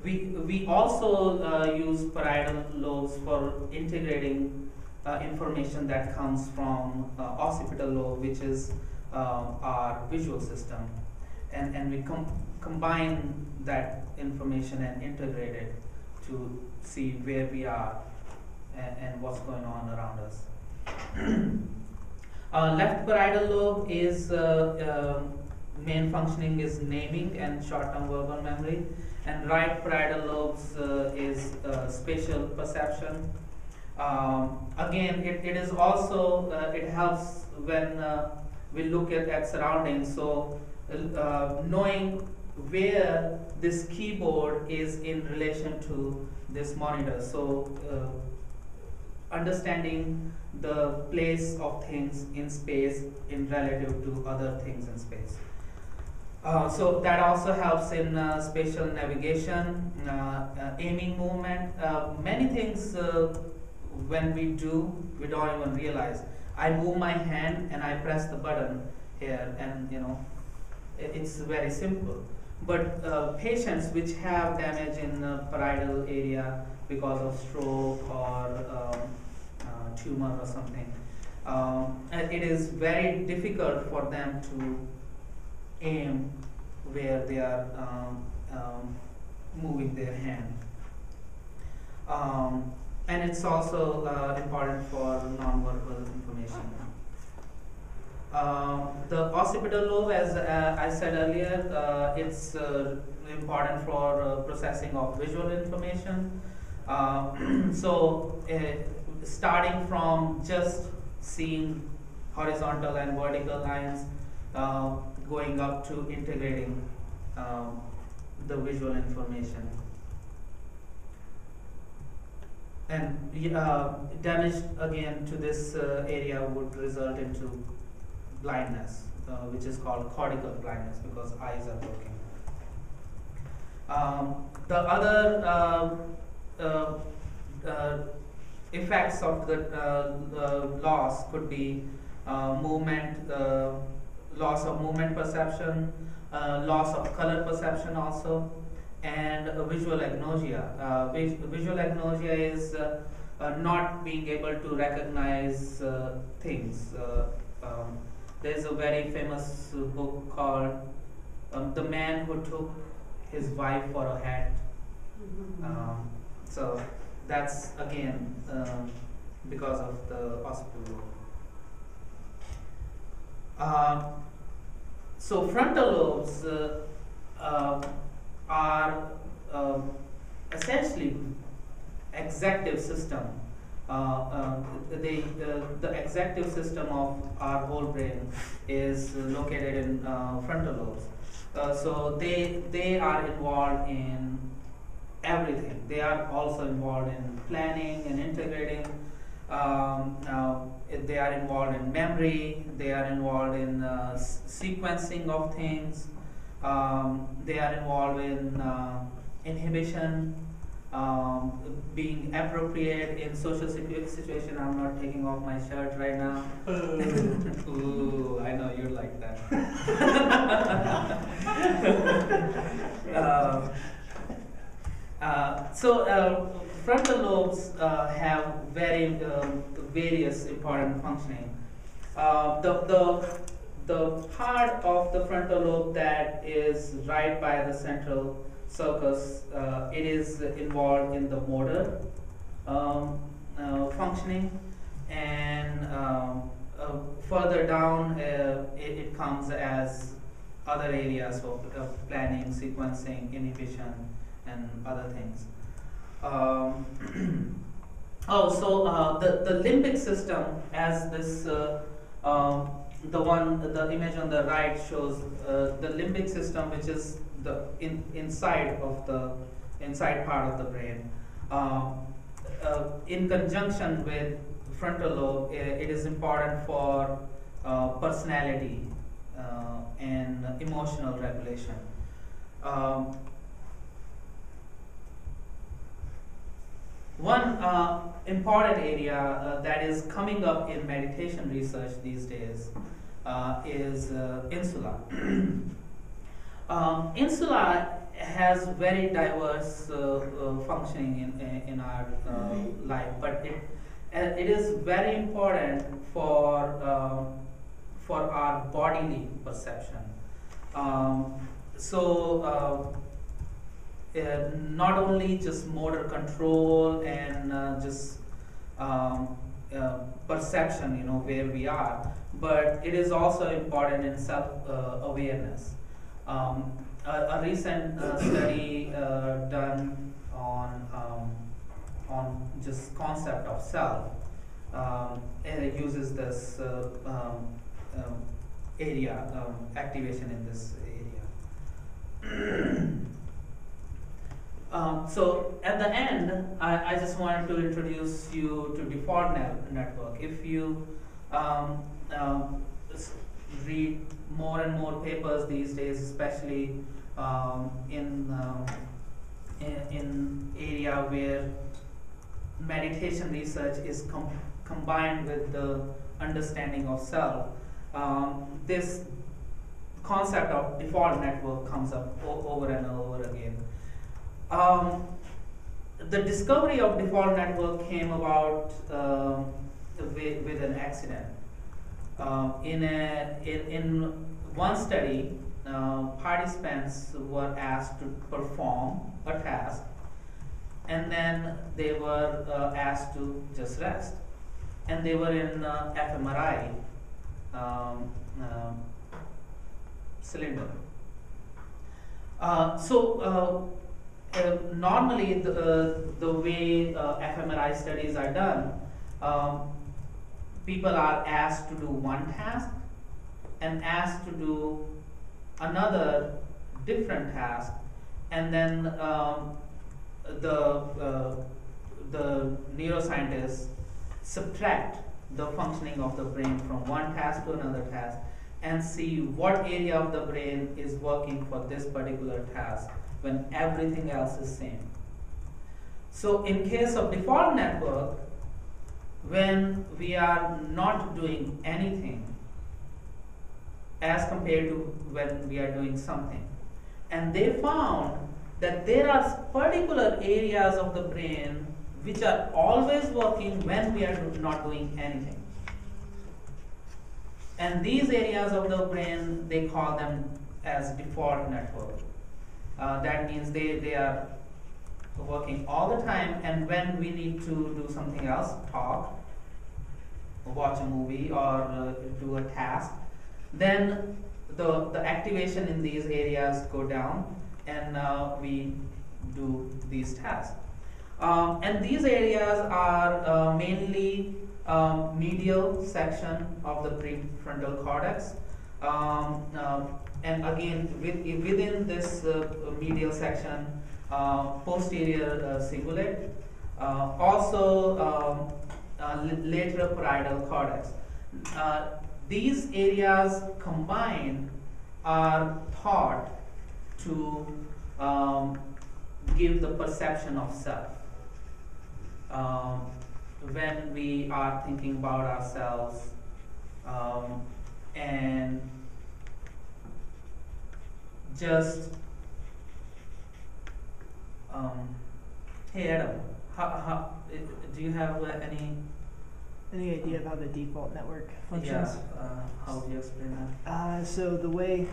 We also use parietal lobes for integrating information that comes from occipital lobe, which is our visual system, and we combine that information and integrate it to see where we are and what's going on around us. Left parietal lobe is main functioning is naming and short-term verbal memory, and right parietal lobes is spatial perception. Again, it is also it helps when we look at surroundings. So knowing where this keyboard is in relation to this monitor. So understanding the place of things in space in relative to other things in space. So that also helps in spatial navigation, aiming movement. Many things when we do, we don't even realize. I move my hand and I press the button here, and it's very simple. But patients which have damage in parietal area because of stroke or tumor or something, it is very difficult for them to aim where they are moving their hand. And it's also important for non-verbal information. The occipital lobe, as I said earlier, it's important for processing of visual information. So starting from just seeing horizontal and vertical lines, going up to integrating the visual information. And damage again to this area would result into blindness, which is called cortical blindness, because eyes are working. The other effects of the loss could be movement, loss of movement perception, loss of color perception also, and visual agnosia. Visual agnosia is not being able to recognize things. There's a very famous book called The Man Who Took His Wife for a Hat. So that's again because of the occipital lobe. So frontal lobes are essentially executive system. The executive system of our whole brain is located in frontal lobes. So they are involved in everything. They are also involved in planning and integrating. They are involved in memory. They are involved in sequencing of things. They are involved in inhibition, being appropriate in social situation. I'm not taking off my shirt right now. Ooh, I know you're like that. So frontal lobes have very various important functioning. The part of the frontal lobe that is right by the central sulcus, it is involved in the motor functioning, and further down it comes as other areas of planning, sequencing, inhibition, and other things. The limbic system, as this the image on the right shows the limbic system, which is the inside part of the brain. In conjunction with frontal lobe, it is important for personality and emotional regulation. One important area that is coming up in meditation research these days is insula. Insula has very diverse functioning in our life, but it is very important for our bodily perception. Not only just motor control and just perception, where we are, but it is also important in self awareness. A recent study done on just concept of self, and it uses this area activation in this area. So at the end, I just wanted to introduce you to default network. If you read more and more papers these days, especially in area where meditation research is combined with the understanding of self, this concept of default network comes up over and over again. The discovery of default network came about with an accident. In one study, participants were asked to perform a task, and then they were asked to just rest, and they were in fMRI cylinder. Normally, the way fMRI studies are done, people are asked to do one task and asked to do another different task, and then the neuroscientists subtract the functioning of the brain from one task to another task and see what area of the brain is working for this particular task when everything else is same. So in case of default network, when we are not doing anything as compared to when we are doing something, and they found that there are particular areas of the brain which are always working when we are not doing anything. And these areas of the brain, they call them as default network. That means they are working all the time, and when we need to do something else, talk, watch a movie, or do a task, then the activation in these areas go down, and we do these tasks. And these areas are mainly medial section of the prefrontal cortex, and again within this medial section, posterior cingulate, also lateral parietal cortex. These areas combined are thought to give the perception of self. When we are thinking about ourselves, and just hey Adam, how do you have any idea of how the default network functions? Yeah, how do you explain that? So the way